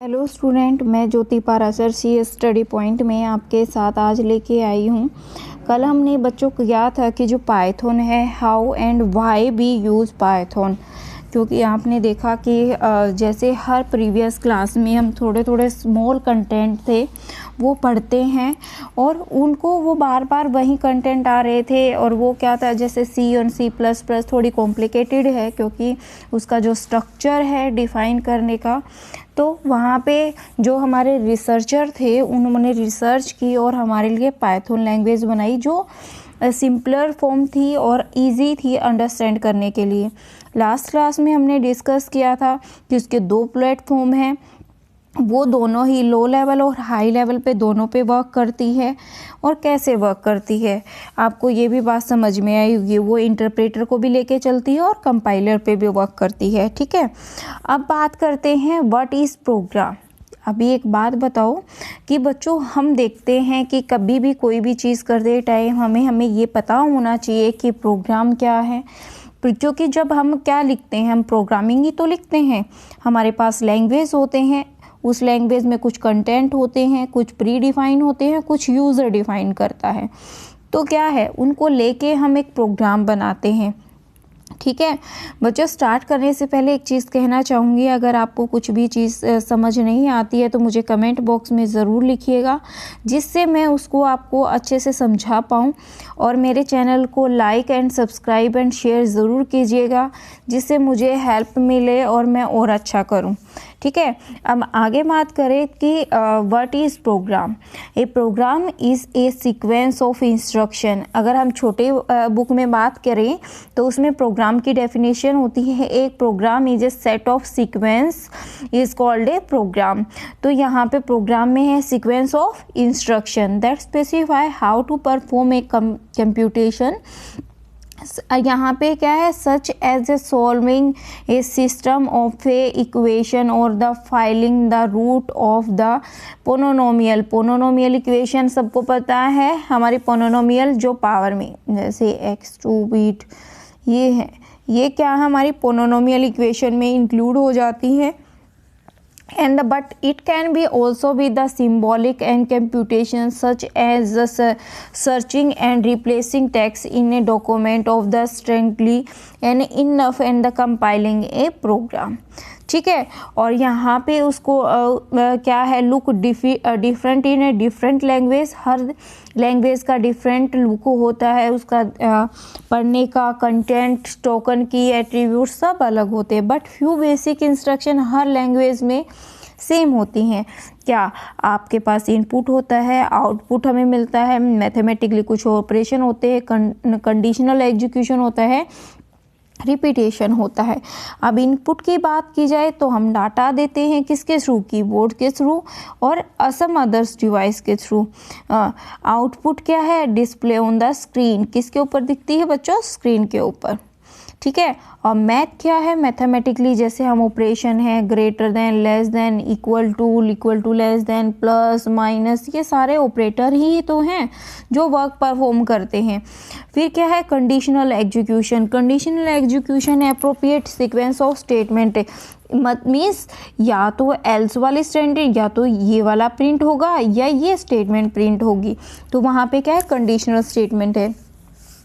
Hello student, मैं ज्योति पाराशर सी study point में आपके साथ आज लेके आई हूँ। कल हमने बच्चों को किया था कि जो पाइथन है, how and why we use Python, क्योंकि आपने देखा कि जैसे हर प्रीवियस क्लास में हम थोड़े थोड़े स्मॉल कंटेंट थे वो पढ़ते हैं और उनको वो बार बार वही कंटेंट आ रहे थे। और वो क्या था, जैसे सी और C++ थोड़ी कॉम्प्लिकेटेड है क्योंकि उसका जो स्ट्रक्चर है डिफ़ाइन करने का, तो वहाँ पे जो हमारे रिसर्चर थे उन्होंने रिसर्च की और हमारे लिए पाइथन लैंग्वेज बनाई जो सिंपलर फॉर्म थी और इजी थी अंडरस्टैंड करने के लिए। लास्ट क्लास में हमने डिस्कस किया था कि उसके दो प्लेटफॉर्म हैं, वो दोनों ही लो लेवल और हाई लेवल पे दोनों पे वर्क करती है। और कैसे वर्क करती है आपको ये भी बात समझ में आई होगी। वो इंटरप्रेटर को भी लेके चलती है और कंपाइलर पे भी वर्क करती है। ठीक है, अब बात करते हैं व्हाट इज़ प्रोग्राम। अभी एक बात बताओ कि बच्चों, हम देखते हैं कि कभी भी कोई भी चीज़ करते टाइम हमें ये पता होना चाहिए कि प्रोग्राम क्या है। क्योंकि जब हम क्या लिखते हैं, हम प्रोग्रामिंग ही तो लिखते हैं। हमारे पास लैंग्वेज होते हैं, उस लैंग्वेज में कुछ कंटेंट होते हैं, कुछ प्री डिफाइन होते हैं, कुछ यूज़र डिफाइन करता है। तो क्या है, उनको लेके हम एक प्रोग्राम बनाते हैं। ठीक है बच्चों, स्टार्ट करने से पहले एक चीज़ कहना चाहूँगी, अगर आपको कुछ भी चीज़ समझ नहीं आती है तो मुझे कमेंट बॉक्स में ज़रूर लिखिएगा, जिससे मैं उसको आपको अच्छे से समझा पाऊँ। और मेरे चैनल को like and subscribe and share ज़रूर कीजिएगा, जिससे मुझे हेल्प मिले और मैं और अच्छा करूँ। ठीक है, अब आगे बात करें कि what is program. A program is a sequence of instruction. अगर हम छोटे बुक में बात करें तो उसमें प्रोग्राम की डेफिनेशन होती है, एक program is a set of sequence is called a program. तो यहाँ पे प्रोग्राम में है sequence of instruction that specify how to perform a computation. यहाँ पे क्या है, such as a solving a system of a equation और the finding the root of the polynomial. Polynomial equation सबको पता है, हमारी पोनोनोमियल जो पावर में, जैसे x2 बीट ये है, ये क्या है, हमारी पोनोनोमियल इक्वेशन में इंक्लूड हो जाती है। And but it can be also be the symbolic and computation such as the searching and replacing text in a document of the strictly and enough and the compiling a program। ठीक है, और यहाँ पे उसको क्या है, look different in a different language. Her language का different look होता है, उसका पढ़ने का कंटेंट, टोकन की एट्रीब्यूट सब अलग होते हैं, but few basic instruction her language में सेम होती हैं। क्या, आपके पास इनपुट होता है, आउटपुट हमें मिलता है, मैथमेटिकली कुछ ऑपरेशन होते हैं, कंडीशनल एग्जीक्यूशन होता है, रिपीटेशन होता है। अब इनपुट की बात की जाए तो हम डाटा देते हैं किसके थ्रू, कीबोर्ड के थ्रू और सम अदर्स डिवाइस के थ्रू। आउटपुट क्या है, डिस्प्ले ऑन द स्क्रीन, किसके ऊपर दिखती है बच्चों, स्क्रीन के ऊपर। ठीक है, और मैथ क्या है, मैथमेटिकली जैसे हम ऑपरेशन है, greater than, less than, equal to less than, plus minus, ये सारे ऑपरेटर ही तो हैं जो वर्क परफॉर्म करते हैं। फिर क्या है, conditional execution. Conditional execution appropriate sequence of statement means या तो एल्स वाली स्टेटमेंट, या तो ये वाला प्रिंट होगा या ये स्टेटमेंट प्रिंट होगी, तो वहाँ पे क्या है, कंडीशनल स्टेटमेंट है।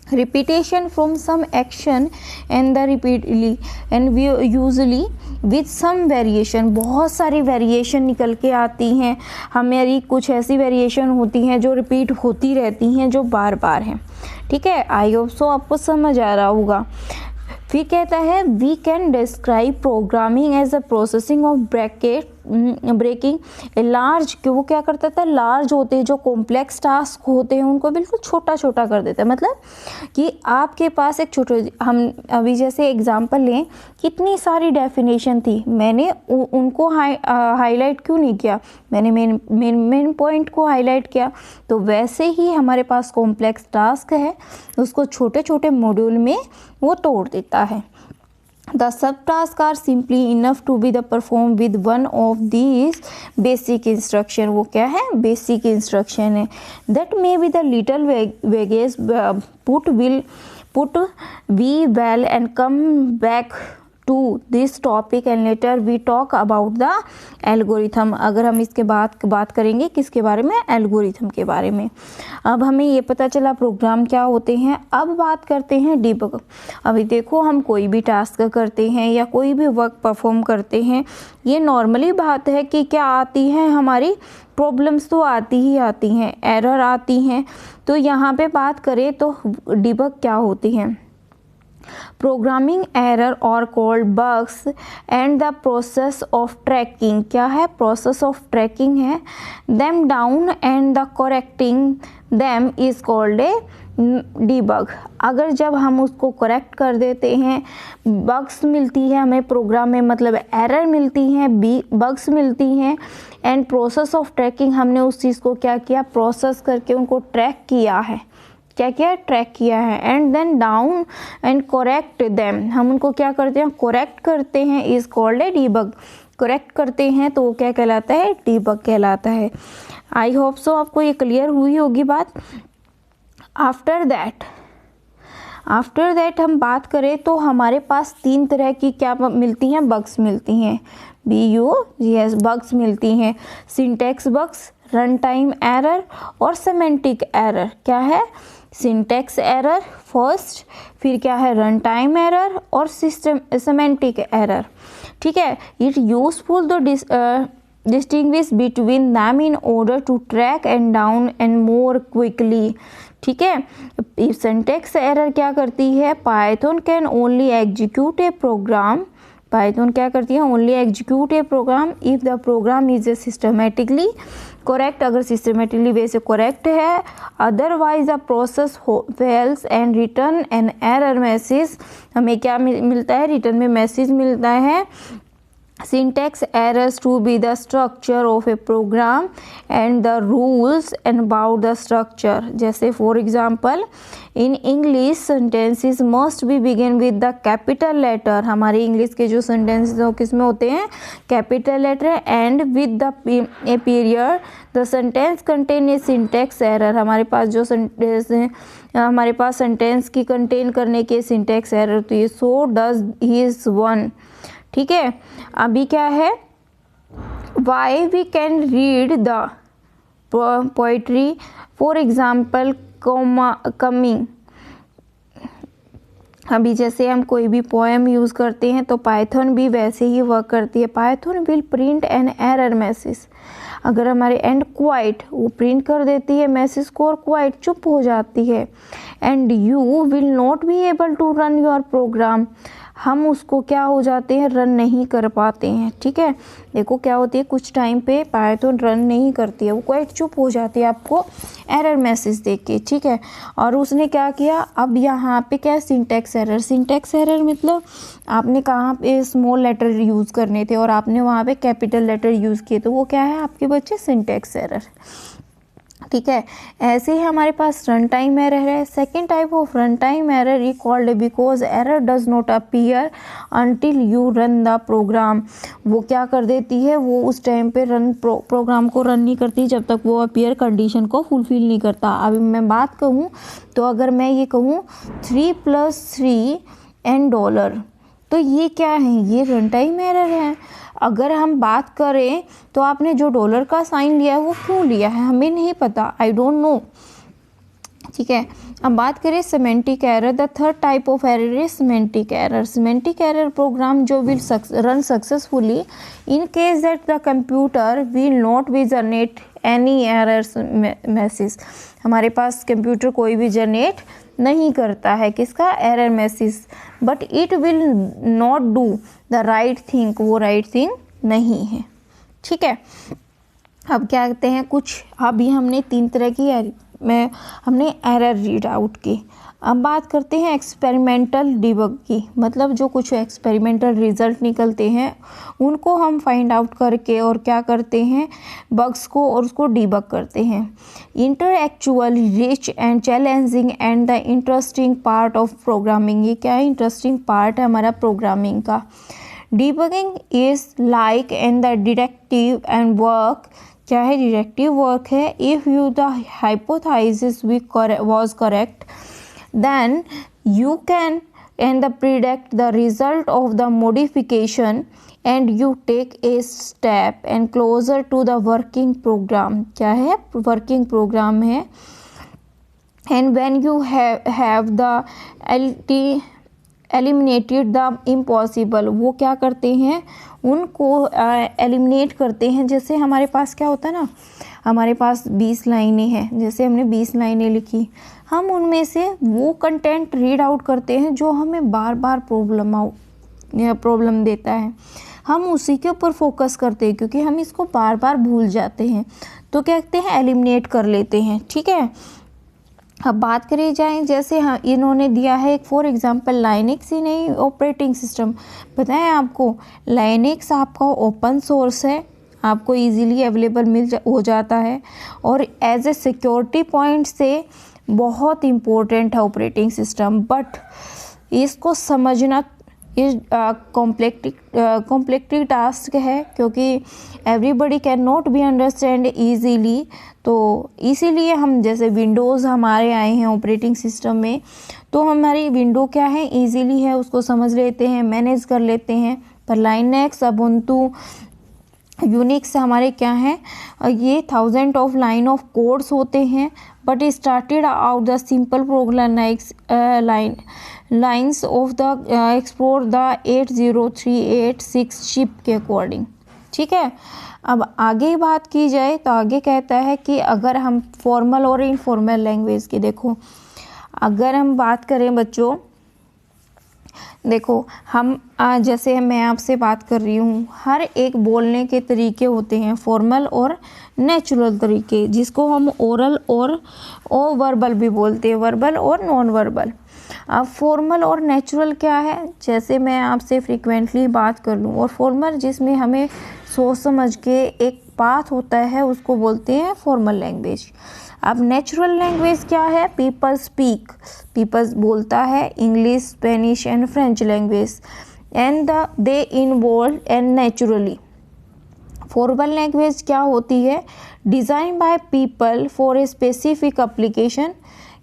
Repetition from some action and the repeatedly and usually with some variation. बहुत सारी वेरिएशन निकल के आती हैं हमारी, कुछ ऐसी वेरिएशन होती हैं जो रिपीट होती रहती हैं, जो बार बार हैं। ठीक है, आई होप सो आपको समझ आ रहा होगा। फिर कहता है, we can describe programming as a processing of breaking a large, कि वो क्या करता था, लार्ज होते हैं जो कॉम्प्लेक्स टास्क होते हैं उनको बिल्कुल छोटा छोटा कर देता है। मतलब कि आपके पास एक छोटे, हम अभी जैसे एग्जांपल लें, कितनी सारी डेफिनेशन थी, मैंने उनको हाईलाइट क्यों नहीं किया, मैंने मेन पॉइंट को हाईलाइट किया। तो वैसे ही हमारे पास कॉम्प्लेक्स टास्क है, उसको छोटे छोटे मॉड्यूल में वो तोड़ देता है। The subtasks are simply enough to be the performed with one of these basic instruction। वो क्या है, basic instruction है। That may be the little vagues put we well and come back to this topic and later we talk about the algorithm। अगर हम इसके बाद बात करेंगे किसके बारे में, एल्गोरिथम के बारे में। अब हमें ये पता चला प्रोग्राम क्या होते हैं। अब बात करते हैं डिबग। अभी देखो हम कोई भी टास्क करते हैं या कोई भी वर्क परफॉर्म करते हैं, ये नॉर्मली बात है कि क्या आती है, हमारी प्रॉब्लम्स तो आती ही आती हैं, एरर आती हैं। तो यहाँ पे बात करें तो डिबग क्या होती हैं, प्रोग्रामिंग एरर और called bugs and the process of tracking. क्या है, प्रोसेस ऑफ ट्रैकिंग है them down and the correcting them is called a debug. अगर जब हम उसको करेक्ट कर देते हैं, बग्स मिलती है हमें प्रोग्राम में, मतलब एरर मिलती हैं, बग्स मिलती हैं, एंड प्रोसेस ऑफ ट्रैकिंग, हमने उस चीज़ को क्या किया, प्रोसेस करके उनको ट्रैक किया है, क्या किया, ट्रैक किया है। And then down and correct them, हम उनको क्या करते हैं, करेक्ट करते हैं, is called a debug. Correct करते हैं तो वो क्या कहलाता है, डिबग कहलाता है। आई होप सो आपको ये क्लियर हुई होगी बात। आफ्टर दैट हम बात करें तो हमारे पास 3 तरह की क्या मिलती हैं, बग्स मिलती हैं, BUGS बग्स मिलती हैं। Syntax bugs, run time error और सेमेंटिक एरर। क्या है, सिंटैक्स एरर फर्स्ट, फिर क्या है, रन टाइम एरर और सेमेंटिक एरर। ठीक है, it useful to distinguish between them in order to track and down and more quickly. ठीक है, सिंटैक्स एरर क्या करती है, Python can only execute a program, Python क्या करती है, only execute a program if the program is a systematically correct, अगर systematically वे से करेक्ट है, otherwise the process fails and return an error message. हमें क्या मिलता है, रिटर्न में मैसेज मिलता है। Syntax errors to be the structure of a program and the rules and about the structure। जैसे for example in English sentences must be begin with the capital letter। हमारे English के जो sentences हो किस में होते हैं, capital letter and with the a period। the sentence contain a syntax error। हमारे पास जो sentence हमारे पास सेंटेंस की कंटेन करने के सिंटैक्स एरर, तो ये so does his one। ठीक है, अभी क्या है, why we can read the poetry for example coming. अभी जैसे हम कोई भी पोएम यूज़ करते हैं तो पाइथन भी वैसे ही वर्क करती है। Python will print an error message, अगर हमारे एंड क्वाइट, वो प्रिंट कर देती है मैसेज को और क्वाइट चुप हो जाती है। And you will not be able to run your program, हम उसको क्या हो जाते हैं, रन नहीं कर पाते हैं। ठीक है, देखो क्या होती है, कुछ टाइम पे पाइथन रन नहीं करती है, वो क्वाइट चुप हो जाती है आपको एरर मैसेज देख के। ठीक है, और उसने क्या किया, अब यहाँ पे क्या है, सिंटैक्स एरर। सिंटैक्स एरर मतलब आपने कहाँ पे स्मॉल लेटर यूज़ करने थे और आपने वहाँ पे कैपिटल लेटर यूज़ किए, तो वो क्या है आपके बच्चे, सिंटैक्स एरर। ठीक है, ऐसे ही हमारे पास रन टाइम एरर है। Second type of run time error is called because error does not appear until you run the program. वो क्या कर देती है, वो उस टाइम पे प्रोग्राम को रन नहीं करती जब तक वो अपीयर कंडीशन को फुलफिल नहीं करता। अभी मैं बात कहूँ तो अगर मैं ये कहूँ 3 + 3 एंड $, तो ये क्या है, ये रन टाइम एरर है। अगर हम बात करें तो आपने जो $, का साइन लिया है वो क्यों लिया है, हमें नहीं पता, आई डोंट नो। ठीक है, अब बात करें semantic error. The third type of error is semantic error. Semantic error program जो will run successfully in case that the computer will not be generate any errors message. हमारे पास computer कोई भी जनरेट नहीं करता है किसका, error message, but it will not do the right thing, वो राइट थिंग नहीं है। ठीक है, अब क्या कहते हैं, कुछ अभी हमने 3 तरह की हमने एरर रीड आउट की। अब बात करते हैं एक्सपेरिमेंटल डिबग की, मतलब जो कुछ एक्सपेरिमेंटल रिजल्ट निकलते हैं उनको हम फाइंड आउट करके और क्या करते हैं, बग्स को और उसको डिबग करते हैं। Intellectually rich and challenging and the interesting part of programming. ये क्या है, इंटरेस्टिंग पार्ट है हमारा प्रोग्रामिंग का। Debugging is like and the deductive and work. क्या है, डिडक्टिव वर्क है। If you the hypothesis was correct then you can and the predict the result of the modification and you take a step and closer to the working program. क्या है? working program है. And when you have the eliminated the impossible, वो क्या करते हैं? उनको eliminate करते हैं. जैसे हमारे पास क्या होता है ना, हमारे पास 20 लाइनें हैं, जैसे हमने 20 लाइनें लिखी, हम उनमें से वो कंटेंट रीड आउट करते हैं जो हमें बार बार प्रॉब्लम देता है. हम उसी के ऊपर फोकस करते हैं क्योंकि हम इसको बार बार भूल जाते हैं. तो क्या कहते हैं? एलिमिनेट कर लेते हैं. ठीक है. अब बात करी जाए, जैसे हाँ इन्होंने दिया है एक फॉर एग्जांपल लाइनेक्स ही नहीं ऑपरेटिंग सिस्टम. पता है आपको, लाइनेक्स आपका ओपन सोर्स है, आपको इजीली अवेलेबल हो जाता है और एज ए सिक्योरिटी पॉइंट से बहुत इम्पोर्टेंट है ऑपरेटिंग सिस्टम. बट इसको समझना इस कॉम्प्लेक्सिटी टास्क है क्योंकि everybody can not be understand easily. तो इसीलिए हम, जैसे विंडोज़ हमारे आए हैं ऑपरेटिंग सिस्टम में, तो हमारी विंडो क्या है, इजीली है, उसको समझ लेते हैं, मैनेज कर लेते हैं. पर लाइनेक्स, उबुंटू, यूनिक्स हमारे क्या हैं, ये 1000 ऑफ लाइन ऑफ कोड्स होते हैं. But started out the simple program lines of the explore the 80386 chip के अकॉर्डिंग. ठीक है. अब आगे बात की जाए तो आगे कहता है कि अगर हम फॉर्मल और इनफॉर्मल लैंग्वेज की, देखो अगर हम बात करें बच्चों, देखो हम जैसे मैं आपसे बात कर रही हूँ, हर एक बोलने के तरीके होते हैं, फॉर्मल और नेचुरल तरीके, जिसको हम ओरल और वर्बल भी बोलते हैं, वर्बल और नॉन वर्बल. अब फॉर्मल और नेचुरल क्या है, जैसे मैं आपसे फ्रीक्वेंटली बात कर लूँ, और फॉर्मल जिसमें हमें सोच समझ के एक बात होता है उसको बोलते हैं फॉर्मल लैंग्वेज. अब नेचुरल लैंग्वेज क्या है? पीपल स्पीक, पीपल बोलता है English, Spanish and French language and they involve and naturally. Formal language क्या होती है? Design by people for a specific application.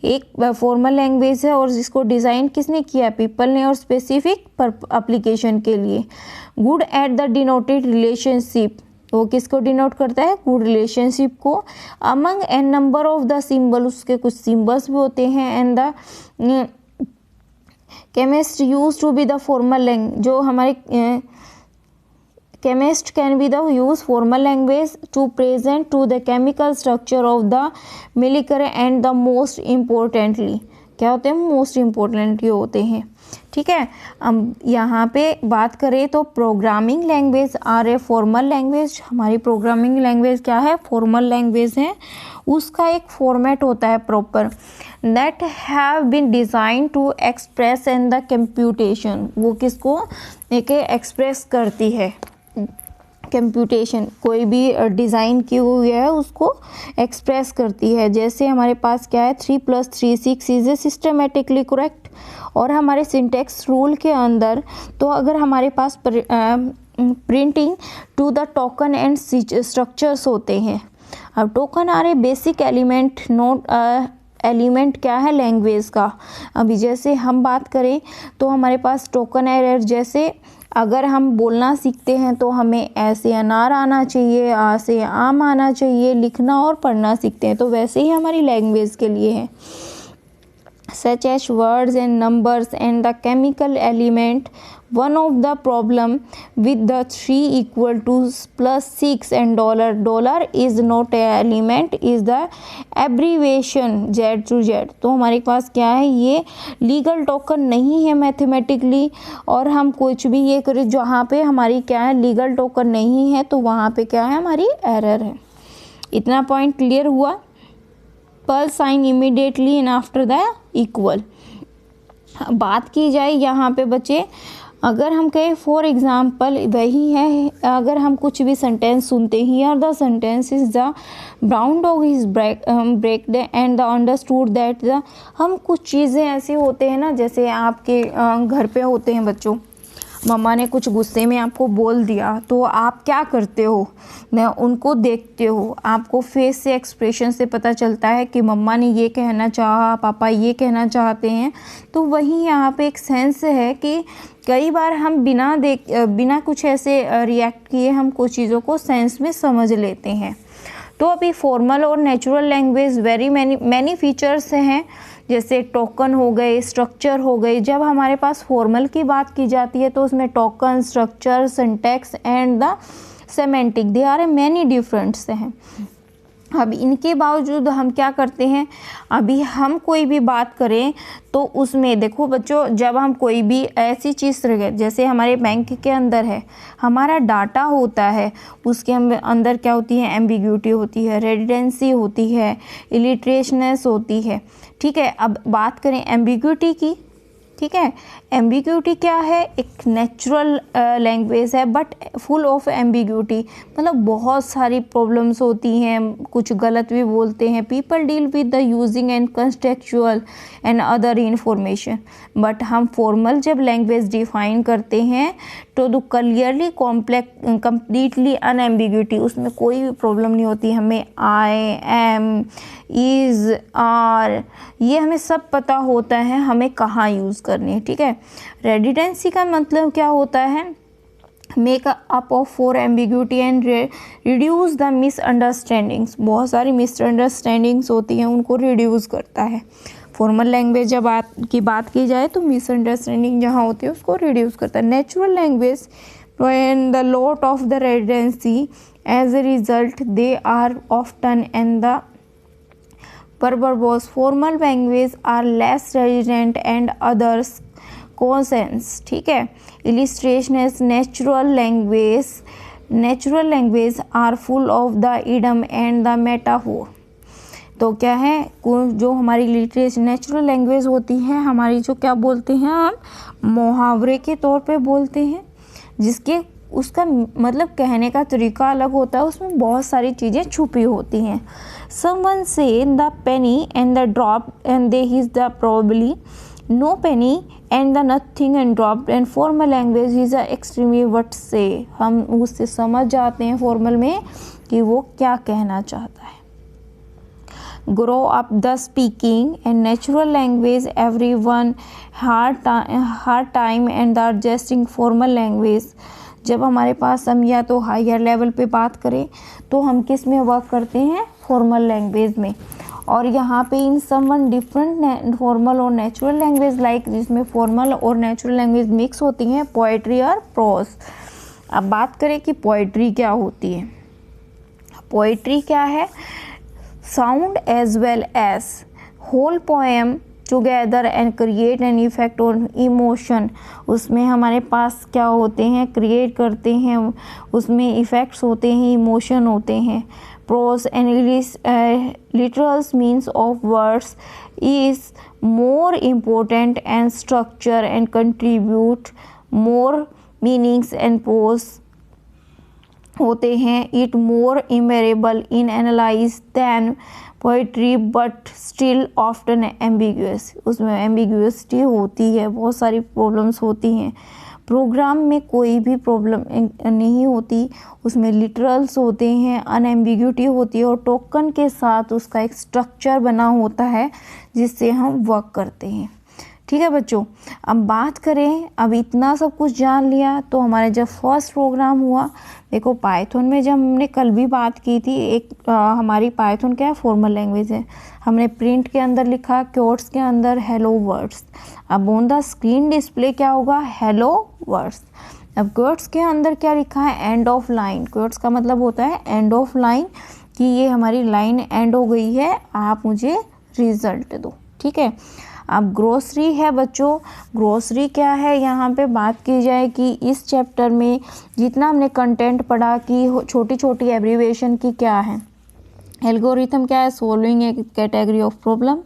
एक फॉर्मल लैंग्वेज है और जिसको डिज़ाइन किसने किया? पीपल ने, और स्पेसिफिक एप्लीकेशन के लिए. Good at the denoted relationship, वो किसको डिनोट करता है? गुड रिलेशनशिप को. Among an number of the symbol, उसके कुछ सिंबल्स भी होते हैं. And the chemist use to be the formal language, जो हमारे chemist can be the use formal language to present to the chemical structure of the molecule and the most importantly, क्या होते हैं? मोस्ट इम्पोर्टेंट ये होते हैं. ठीक है. अब यहाँ पे बात करें तो programming language are a formal language. हमारी प्रोग्रामिंग लैंग्वेज क्या है? फॉर्मल लैंग्वेज है. उसका एक फॉर्मेट होता है proper, that have been design to express in the computation. वो किसको एक एक्सप्रेस करती है? कंप्यूटेशन, कोई भी डिज़ाइन की हुई है उसको एक्सप्रेस करती है. जैसे हमारे पास क्या है? 3 + 3 6 इज ए सिस्टमेटिकली करेक्ट. और हमारे सिंटेक्स रूल के अंदर, तो अगर हमारे पास printing to the token and structures होते हैं. अब token are a basic element, not element क्या है? लैंग्वेज का. अभी जैसे हम बात करें तो हमारे पास टोकन एरर, जैसे अगर हम बोलना सीखते हैं तो हमें ऐसे अनार आना चाहिए, आ से आम आना चाहिए, लिखना और पढ़ना सीखते हैं, तो वैसे ही हमारी लैंग्वेज के लिए है. such as words and numbers and the chemical element. One of the problem with the 3 equal to +6 and dollar is not a element, is the abbreviation Z to Z. तो हमारे पास क्या है? ये लीगल टोकन नहीं है mathematically, और हम कुछ भी ये करें जहाँ पे हमारी क्या है? लीगल टोकन नहीं है, तो वहाँ पे क्या है? हमारी एरर है. इतना पॉइंट क्लियर हुआ? पर sign immediately and after the equal. बात की जाए यहाँ पे बच्चे, अगर हम कहें फॉर एग्जाम्पल वही है, अगर हम कुछ भी सेंटेंस सुनते हैं, here the sentence is the brown dog is braked and the understood that the, हम कुछ चीज़ें ऐसे होते हैं ना, जैसे आपके घर पे होते हैं बच्चों, मम्मा ने कुछ गुस्से में आपको बोल दिया तो आप क्या करते हो, न उनको देखते हो, आपको फेस से एक्सप्रेशन से पता चलता है कि मम्मा ने ये कहना चाहा, पापा ये कहना चाहते हैं। तो वही यहाँ पे एक सेंस है कि कई बार हम बिना कुछ ऐसे रिएक्ट किए हम कुछ चीज़ों को सेंस में समझ लेते हैं। तो अभी फॉर्मल और natural language very many features हैं, जैसे टोकन हो गए, स्ट्रक्चर हो गए। जब हमारे पास फॉर्मल की बात की जाती है तो उसमें token, structure, syntax and the semantic they are many differents हैं। अब इनके बावजूद हम क्या करते हैं, अभी हम कोई भी बात करें तो उसमें देखो बच्चों, जब हम कोई भी ऐसी चीज़ जैसे हमारे बैंक के अंदर है, हमारा डाटा होता है, उसके अंदर क्या होती है, एम्बिग्यूटी होती है, रेडिडेंसी होती है, इलिटरेशनेस होती है। ठीक है, अब बात करें एम्बिग्यूटी की। ठीक है, एम्बिग्यूटी क्या है, एक नेचुरल लैंग्वेज है बट फुल ऑफ एम्बिग्यूटी, मतलब बहुत सारी प्रॉब्लम्स होती हैं, कुछ गलत भी बोलते हैं। People deal with the using and contextual and other information. But हम फॉर्मल जब लैंग्वेज डिफाइन करते हैं तो क्लियरली कॉम्प्लेक्स कंप्लीटली अनएम्बिग्यूटी, उसमें कोई भी प्रॉब्लम नहीं होती। हमें आई, एम, इज़, आर, ये हमें सब पता होता है हमें कहाँ यूज़ करनी है। ठीक है, रेडिडेंसी का मतलब क्या होता है, make up of for ambiguity and reduce the misunderstandings. बहुत सारी मिसअंडरस्टैंडिंग्स होती हैं, उनको रिड्यूस करता है। फॉर्मल लैंग्वेज जब की बात की जाए तो मिसअंडरस्टैंडिंग जहाँ होती है उसको रिड्यूस करता है। Natural language when the lot of the redundancy, as a result they are often and the verbose. Formal language are less redundant and others consonants. ठीक है, illustration is natural language are full of the idiom and the metaphor. तो क्या है, जो हमारी literature natural language होती है हमारी, जो क्या बोलते हैं हम मुहावरे के तौर पे बोलते हैं, जिसके उसका मतलब कहने का तरीका अलग होता है, उसमें बहुत सारी चीज़ें छुपी होती हैं। समवन से the penny and the drop and they is the probably no penny and the nothing and drop and formal language is extremely what से। हम उससे समझ जाते हैं फॉर्मल में कि वो क्या कहना चाहता है। grow up the speaking and natural language everyone hard time and the adjusting formal language। जब हमारे पास हम या तो हायर लेवल पे बात करें तो हम किस में वर्क करते हैं, फॉर्मल लैंग्वेज में। और यहाँ पे इन समवन डिफरेंट फॉर्मल और नेचुरल लैंग्वेज लाइक, जिसमें फॉर्मल और नेचुरल लैंग्वेज मिक्स होती हैं, पोएट्री और प्रोज। अब बात करें कि पोएट्री क्या होती है। पोएट्री क्या है, sound as well as whole poem together and create an effect on emotion। उसमें हमारे पास क्या होते हैं, क्रिएट करते हैं, उसमें इफ़ेक्ट्स होते हैं, इमोशन होते हैं। Prose and literals means of words is more important and structure and contribute more meanings and pose होते हैं। It more amenable in analyse than poetry but still often ambiguous. उसमें एम्बिग्यूअसिटी होती है, बहुत सारी प्रॉब्लम्स होती हैं। प्रोग्राम में कोई भी प्रॉब्लम नहीं होती, उसमें लिटरल्स होते हैं, अनएम्बिग्यूटी होती है और टोकन के साथ उसका एक स्ट्रक्चर बना होता है जिससे हम वर्क करते हैं। ठीक है बच्चों, अब बात करें, अब इतना सब कुछ जान लिया तो हमारा जब फर्स्ट प्रोग्राम हुआ, देखो पाइथन में जब हमने कल भी बात की थी, एक हमारी पाइथन क्या है, फॉर्मल लैंग्वेज है। हमने प्रिंट के अंदर लिखा, क्योट्स के अंदर हेलो वर्ड्स। अब ऑन द स्क्रीन डिस्प्ले क्या होगा, हेलो वर्ड्स। अब क्योट्स के अंदर क्या लिखा है, एंड ऑफ लाइन। क्योट्स का मतलब होता है एंड ऑफ लाइन, कि ये हमारी लाइन एंड हो गई है, आप मुझे रिजल्ट दो। ठीक है, अब ग्रोसरी है बच्चों। ग्रोसरी क्या है, यहाँ पे बात की जाए कि इस चैप्टर में जितना हमने कंटेंट पढ़ा कि छोटी छोटी एब्रीविएशन की क्या है। एल्गोरिथम क्या है, solving a category of problem.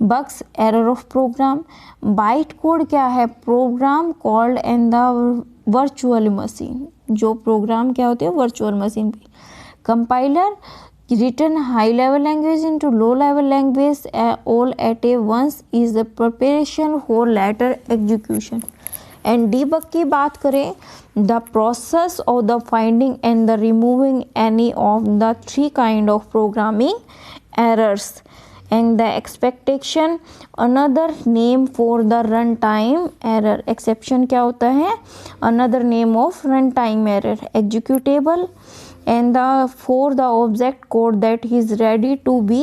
Bugs, error of program. Byte code क्या है, program called in the virtual machine. जो प्रोग्राम क्या होते हैं वर्चुअल मशीन पे। Compiler, written high level language into low level language all at a once is the preparation for later execution। And debug की बात करें, the process of the finding and the removing any of the 3 kind of programming errors and the expectation, another name for the runtime error. exception क्या होता है? another name of runtime error. executable and the for the object code that is ready to be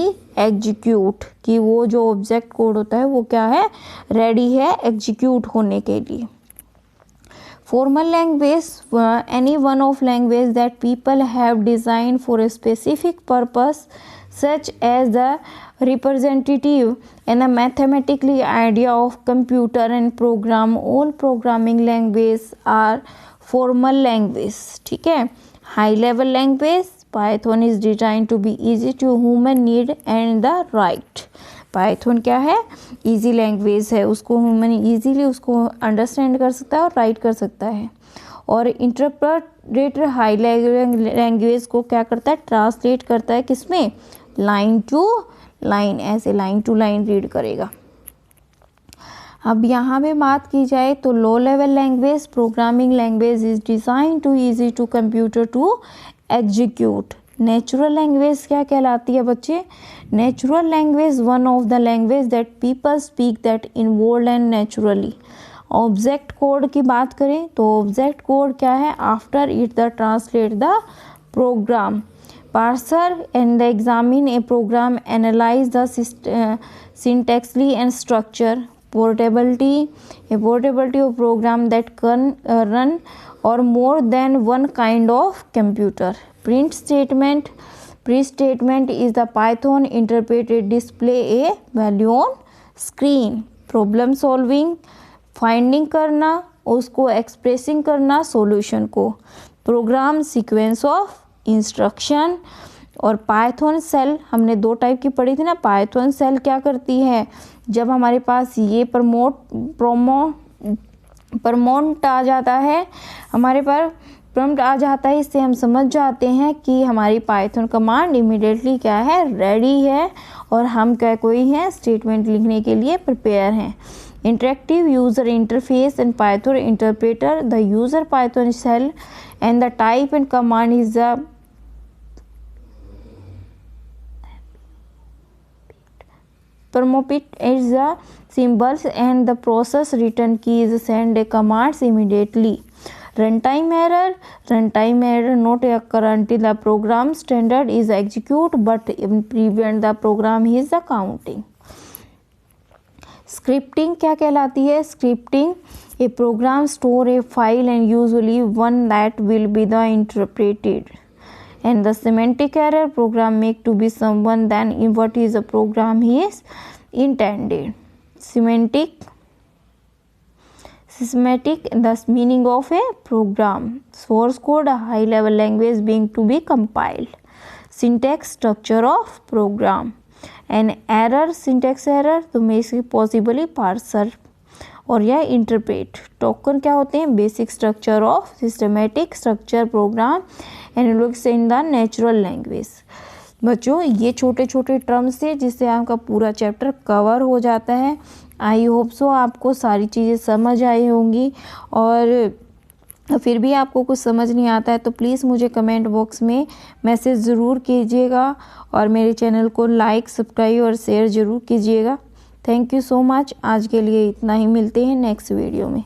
execute, कि वो जो object code होता है वो क्या है? ready है execute होने के लिए. formal language, any one of language that people have designed for a specific purpose, such as the representative and the mathematically idea of computer and program. all programming languages are formal language. ठीक है. high level language, Python is designed to be easy to human need and the right. Python क्या है? Easy language है, उसको human easily उसको understand कर सकता है और राइट कर सकता है. और इंटरप्रेटर हाई लैंग्वेज को क्या करता है? ट्रांसलेट करता है किसमें? लाइन टू लाइन, ऐसे लाइन टू लाइन रीड करेगा. अब यहाँ पे बात की जाए तो low level language, programming language is design to easy to computer to execute. Natural language क्या कहलाती है बच्चे? Natural language one of the language that people speak that involve and naturally. Object code की बात करें तो ऑब्जेक्ट कोड क्या है? After it the translate the program. parser and the examine a program, analyze the syntaxically and structure. Portability, a portability of program that can run or more than one kind of computer. Print statement, print statement is the Python interpreted display a value on screen. Problem solving, finding करना, उसको expressing करना solution को. Program sequence of instruction. और Python cell हमने 2 type की पढ़ी थी ना. पाइथन सेल क्या करती है? जब हमारे पास ये प्रमोट आ जाता है, हमारे पर प्रॉम्प्ट आ जाता है, इससे हम समझ जाते हैं कि हमारी पाइथन कमांड इमीडिएटली क्या है? रेडी है और हम क्या कोई है स्टेटमेंट लिखने के लिए प्रिपेयर हैं. Interactive user interface and Python interpreter, the user Python shell and the type and command is the permopit is the symbols and the process return key is send a commands immediately. Runtime error, runtime error not occur until the program standard is execute but prevent the program is the counting. Scripting क्या कहलाती है? Scripting, a program store a file and usually one that will be the interpreted. And the semantic error, program make to be someone than in what is the program is intended. Semantic, the meaning of a program. Source code, a high level language being to be compiled. Syntax, structure of program. And error, syntax error, तो make possibly parser और या interpret. Token क्या होते हैं? Basic structure of systematic structure program and looks in the natural language. बच्चों ये छोटे छोटे टर्म्स थे जिससे आपका पूरा चैप्टर कवर हो जाता है. आई होप सो आपको सारी चीज़ें समझ आई होंगी. और फिर भी आपको कुछ समझ नहीं आता है तो प्लीज़ मुझे कमेंट बॉक्स में मैसेज ज़रूर कीजिएगा और मेरे चैनल को लाइक, सब्सक्राइब और शेयर ज़रूर कीजिएगा. Thank you so much. आज के लिए इतना ही. मिलते हैं नेक्स्ट वीडियो में.